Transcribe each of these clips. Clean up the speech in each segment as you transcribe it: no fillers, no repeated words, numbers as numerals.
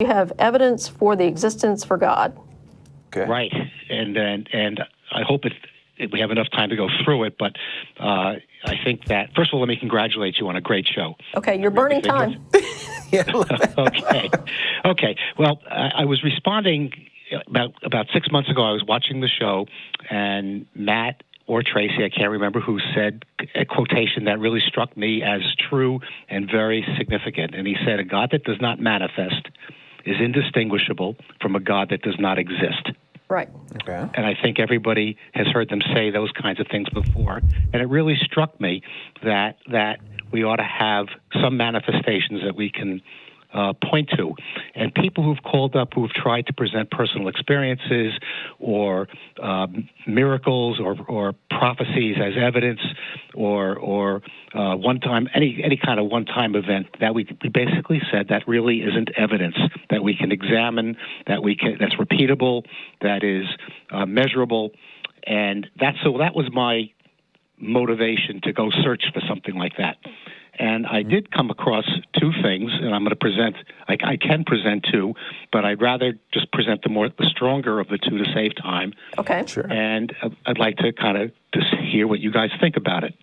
You have evidence for the existence for God. Okay. Right, and I hope we have enough time to go through it, but I think that, first of all, let me congratulate you on a great show. Okay, you're burning time. Yeah. Okay. Well, I was responding about 6 months ago. I was watching the show, and Matt or Tracy, I can't remember who, said a quotation that really struck me as true and very significant. And he said, "A God that does not manifest is indistinguishable from a God that does not exist." Right. Okay. And I think everybody has heard them say those kinds of things before. And it really struck me that we ought to have some manifestations that we can point to. And people who've called up, who've tried to present personal experiences or miracles or prophecies as evidence or one-time, any kind of one-time event, that we basically said that really isn't evidence that we can examine, that's repeatable, that is measurable. And that was my motivation to go search for something like that. And I did come across two things, and I'm going to present. I can present two, but I'd rather just present the stronger of the two to save time. Okay. Sure. And I'd like to kind of just hear what you guys think about it.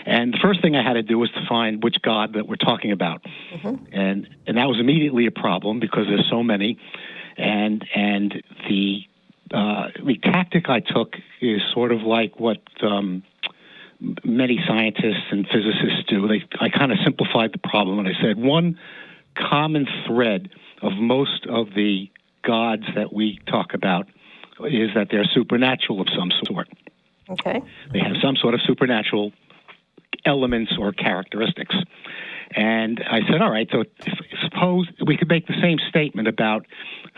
And the first thing I had to do was to find which God that we're talking about, and that was immediately a problem because there's so many, and the tactic I took is sort of like what many scientists and physicists do. I kind of simplified the problem, and I said one common thread of most of the gods that we talk about is that they're supernatural of some sort. Okay. They have some sort of supernatural elements or characteristics. And I said, all right, so suppose we could make the same statement about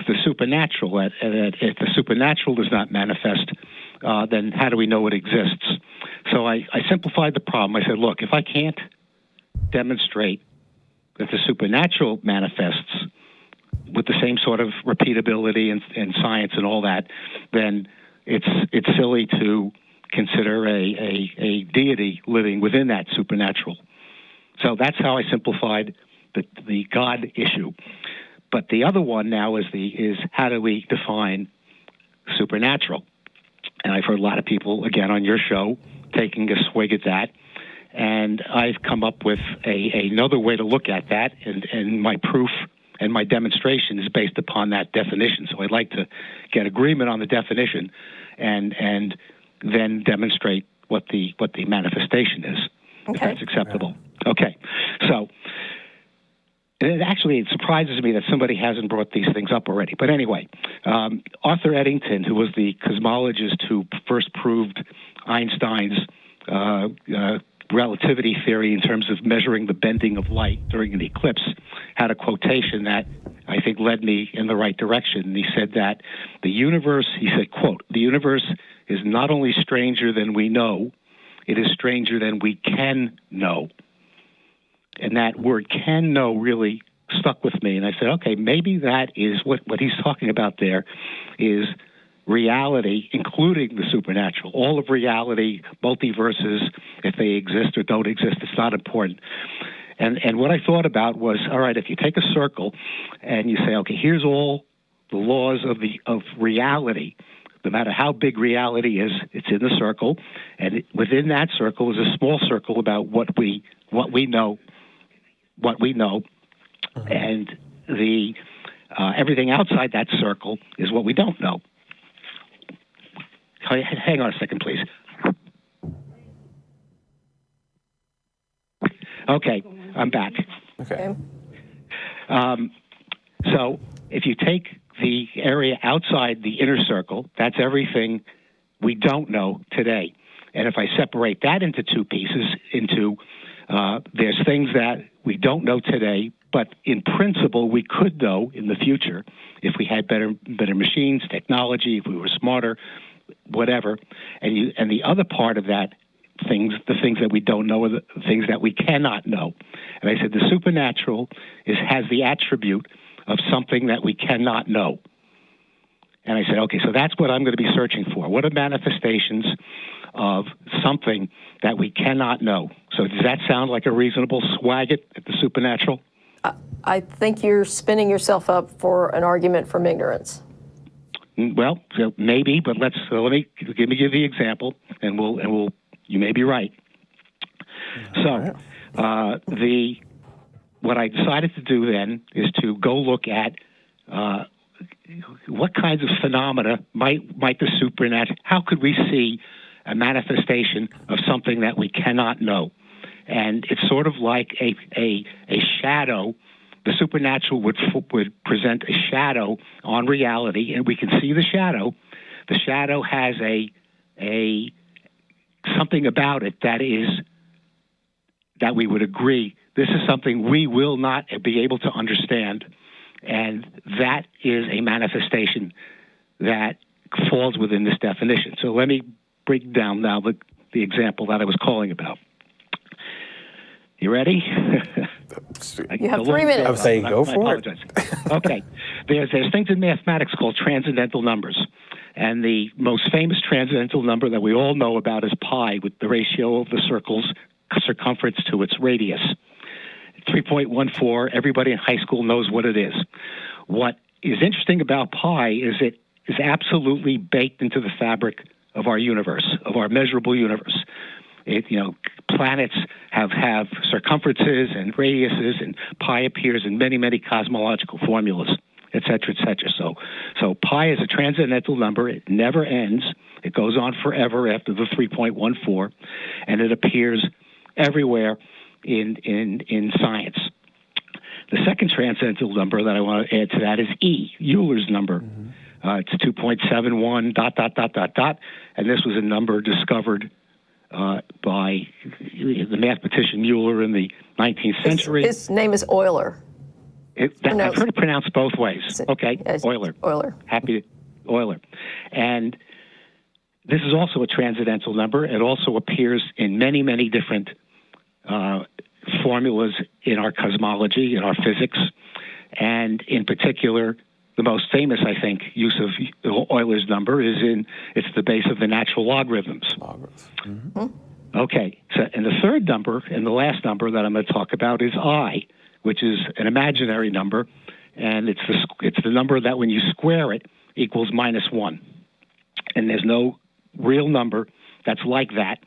the supernatural, that if the supernatural does not manifest, then how do we know it exists? So I simplified the problem. I said, look, if I can't demonstrate that the supernatural manifests with the same sort of repeatability and science and all that, then it's silly to consider a deity living within that supernatural. So that's how I simplified the God issue. But the other one now is how do we define supernatural? And I've heard a lot of people, again, on your show, taking a swig at that. And I've come up with another way to look at that, and my proof and my demonstration is based upon that definition. So I'd like to get agreement on the definition and then demonstrate what the manifestation is, if that's acceptable. Okay. So it surprises me that somebody hasn't brought these things up already. But anyway, Arthur Eddington, who was the cosmologist who first proved Einstein's relativity theory in terms of measuring the bending of light during an eclipse, had a quotation that I think led me in the right direction. And he said that the universe, he said, quote, "The universe is not only stranger than we know, it is stranger than we can know." And that word "can know" really stuck with me. And I said, okay, maybe that is what he's talking about there is reality, including the supernatural. All of reality, multiverses, if they exist or don't exist, it's not important. And what I thought about was, all right, if you take a circle and you say, okay, here's all the laws of reality, no matter how big reality is, it's in the circle, and within that circle is a small circle about what we know, and the everything outside that circle is what we don't know. Hang on a second, please. Okay, I'm back. Okay. So if you take the area outside the inner circle, that's everything we don't know today. And if I separate that into two pieces, there's things that we don't know today, but in principle we could know in the future if we had better machines, technology, if we were smarter, whatever. And the other part of that, the things that we don't know are the things that we cannot know. And I said the supernatural has the attribute of something that we cannot know. And I said, okay, so that's what I'm going to be searching for. What are manifestations of something that we cannot know? So does that sound like a reasonable swag at the supernatural? I think you're spinning yourself up for an argument from ignorance. Well, so maybe, but let me give you the example, and we'll you may be right. So, what I decided to do then is to go look at what kinds of phenomena might the supernatural. How could we see a manifestation of something that we cannot know? And it's sort of like a shadow. The supernatural would present a shadow on reality, and we can see the shadow. The shadow has a something about it that we would agree this is something we will not be able to understand, and that is a manifestation that falls within this definition. So let me break down now the example that I was calling about. You ready? You have 3 minutes. I'm saying go for it. Okay. There's things in mathematics called transcendental numbers. And the most famous transcendental number that we all know about is pi, with the ratio of the circle's circumference to its radius. 3.14, everybody in high school knows what it is. What is interesting about pi is it is absolutely baked into the fabric of our universe, of our measurable universe. Planets have circumferences and radiuses, and pi appears in many, many cosmological formulas, et cetera, et cetera. So pi is a transcendental number. It never ends. It goes on forever after the 3.14, and it appears everywhere in science. The second transcendental number that I want to add to that is E, Euler's number. Mm-hmm. It's 2.71 ... And this was a number discovered by the mathematician Euler in the 19th century. His name is Euler. I've heard it pronounced both ways. Okay, yes, Euler. Euler. Euler. And this is also a transcendental number. It also appears in many, many different formulas in our cosmology, in our physics, and in particular, the most famous, I think, use of Euler's number it's the base of the natural logarithms. Mm-hmm. Okay, so and the third number and the last number that I'm going to talk about is I, which is an imaginary number, and it's the number that when you square it equals -1, and there's no real number that's like that.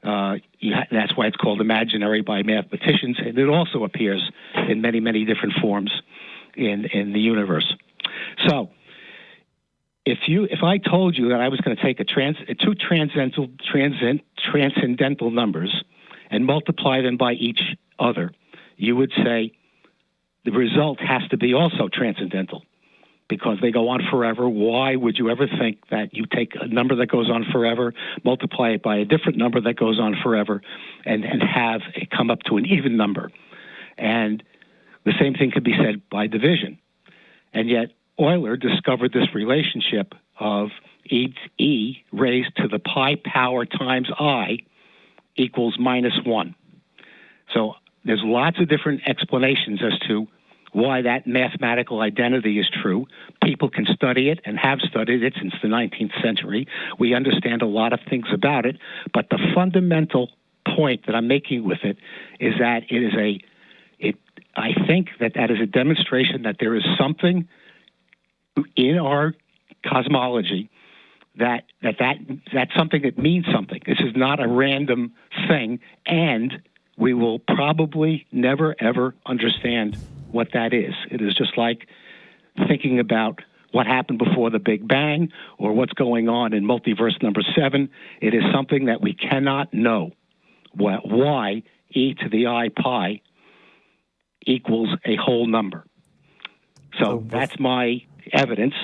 That's why it's called imaginary by mathematicians, and it also appears in many, many different forms in the universe. So, if I told you that I was going to take two transcendental numbers and multiply them by each other, you would say the result has to be also transcendental because they go on forever. Why would you ever think that you take a number that goes on forever, multiply it by a different number that goes on forever, and have it come up to an even number? And the same thing could be said by division. And yet Euler discovered this relationship of E raised to the pi power times I equals -1. So there's lots of different explanations as to why that mathematical identity is true. People can study it and have studied it since the 19th century. We understand a lot of things about it, but the fundamental point that I'm making with it is that I think that is a demonstration that there is something in our cosmology that's something that means something. This is not a random thing, and we will probably never, ever understand what that is. It is just like thinking about what happened before the Big Bang or what's going on in multiverse number 7. It is something that we cannot know why e to the I pi equals a whole number. So that's my evidence.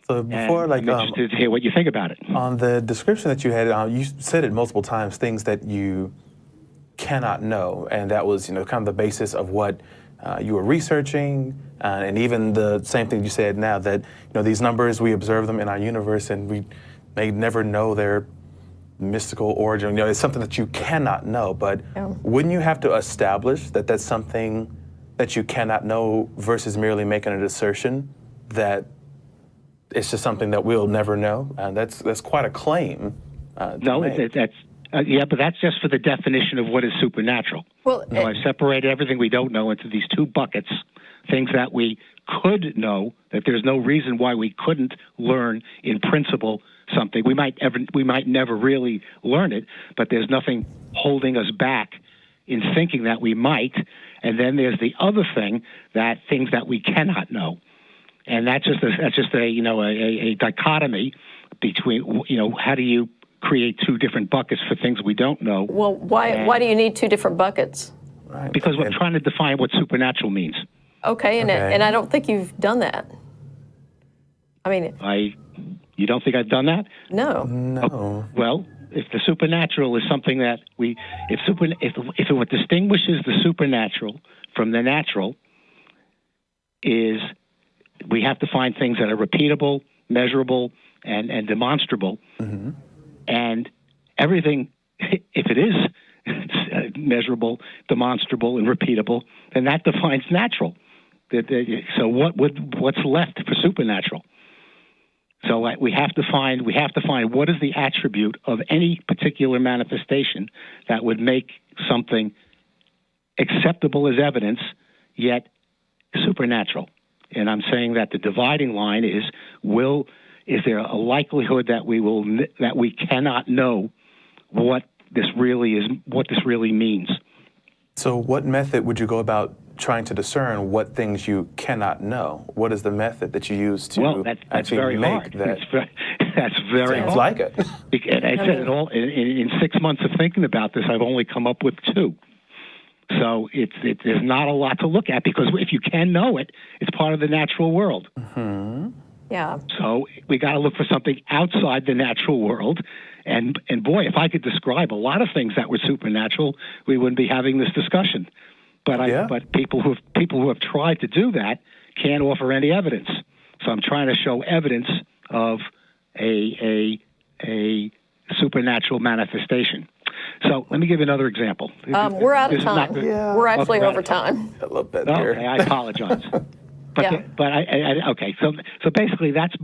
So before, I'm interested to hear what you think about it. On the description that you had, you said it multiple times, things that you cannot know, and that was, kind of the basis of what you were researching, and even the same thing you said now that, these numbers, we observe them in our universe, and we may never know their mystical origin. It's something that you cannot know, but wouldn't you have to establish that that's something that you cannot know versus merely making an assertion that it's just something that we'll never know? That's quite a claim. No, that's Yeah, but that's just for the definition of what is supernatural. Well, I've separated everything we don't know into these two buckets, things that we could know, that there's no reason why we couldn't learn in principle something. We might never really learn it, but there's nothing holding us back in thinking that we might. And then there's the other thing, that things that we cannot know. And that's just a dichotomy between, how do you create two different buckets for things we don't know? well, why do you need two different buckets? Right. Because we're trying to define what supernatural means. Okay, and I don't think you've done that. I mean, You don't think I've done that? no. No. Well, if the supernatural is something that if what distinguishes the supernatural from the natural is we have to find things that are repeatable, measurable, and demonstrable, and everything, if it is measurable, demonstrable, and repeatable, then that defines natural. So what's left for supernatural? So we have to find what is the attribute of any particular manifestation that would make something acceptable as evidence, yet supernatural. And I'm saying that the dividing line is there a likelihood that we cannot know what this really means? So what method would you go about trying to discern what things you cannot know? What is the method that you use to that's actually very make hard. that? That's very Sounds hard. like it. And I said it all in 6 months of thinking about this. I've only come up with two. So there's not a lot to look at, because if you can know it, it's part of the natural world. Yeah. So we got to look for something outside the natural world. And boy, if I could describe a lot of things that were supernatural, we wouldn't be having this discussion. But people who have tried to do that can't offer any evidence. So I'm trying to show evidence of a supernatural manifestation. So let me give you another example. We're out of time. We're actually Okay, over time. I love that there. Okay, I apologize. But okay. So basically, that's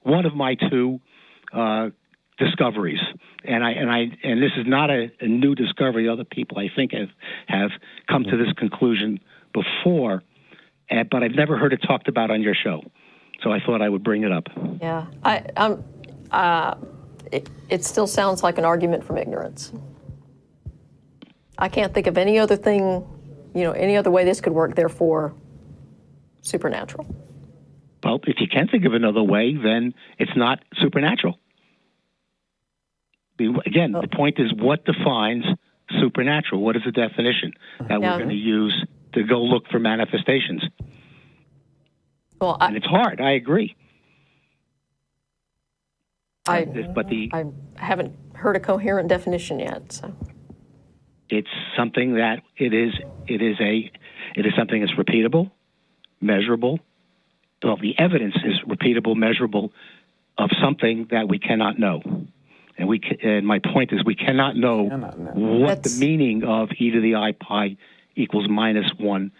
one of my two discoveries, and this is not a new discovery. Other people, I think, have come to this conclusion before, but I've never heard it talked about on your show. So I thought I would bring it up. Yeah, it still sounds like an argument from ignorance. I can't think of any other thing, any other way this could work. Therefore, supernatural. Well, if you can't think of another way, then it's not supernatural. Again, the point is, what defines supernatural? What is the definition that we're going to use to go look for manifestations? Well, and it's hard. I agree. I haven't heard a coherent definition yet. So it's something that it is something that's repeatable, measurable. Well, the evidence is repeatable, measurable of something that we cannot know. And my point is, we cannot know what the meaning of e to the I pi equals -1,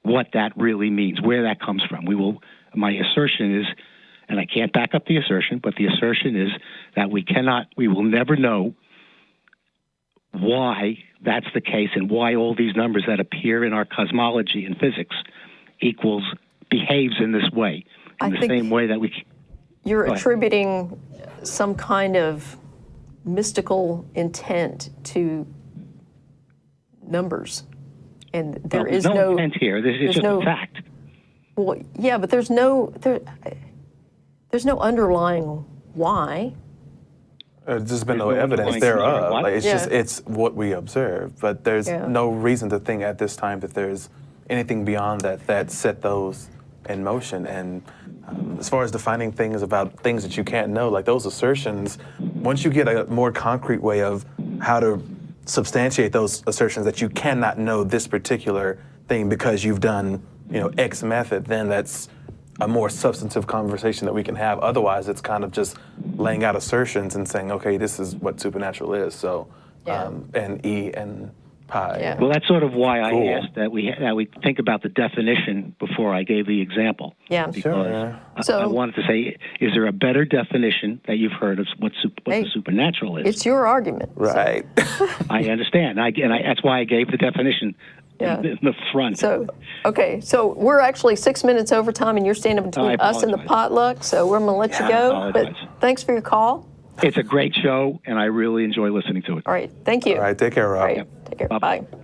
what that really means, where that comes from. My assertion is, and I can't back up the assertion, but the assertion is that we will never know why that's the case, and why all these numbers that appear in our cosmology and physics behaves in this way, in the same way that you're attributing some kind of mystical intent to numbers, and there's no intent here. It's just a fact. Well, yeah, but there's no underlying why. There's just been no evidence thereof. Like, it's what we observe, but there's no reason to think at this time that there's anything beyond that set those in motion. And as far as defining things about things that you can't know, like those assertions, once you get a more concrete way of how to substantiate those assertions that you cannot know this particular thing because you've done, X method, then that's a more substantive conversation that we can have. Otherwise, it's kind of just laying out assertions and saying, okay, this is what supernatural is. So, and E and pie. Yeah. Well, that's sort of why Cool. I asked that we think about the definition before I gave the example. Yeah. Because Sure. I wanted to say, is there a better definition that you've heard of what Hey, the supernatural is? It's your argument. so- Right. I understand. That's why I gave the definition Yeah. in the front. So, okay, so we're actually 6 minutes over time, and you're standing between I us and the apologize. potluck, so we're going to let you Yeah, I go. But apologize. thanks for your call. It's a great show, and I really enjoy listening to it. All right, thank you. All right. Take care, Rob. All right, take care. Bye-bye. Bye.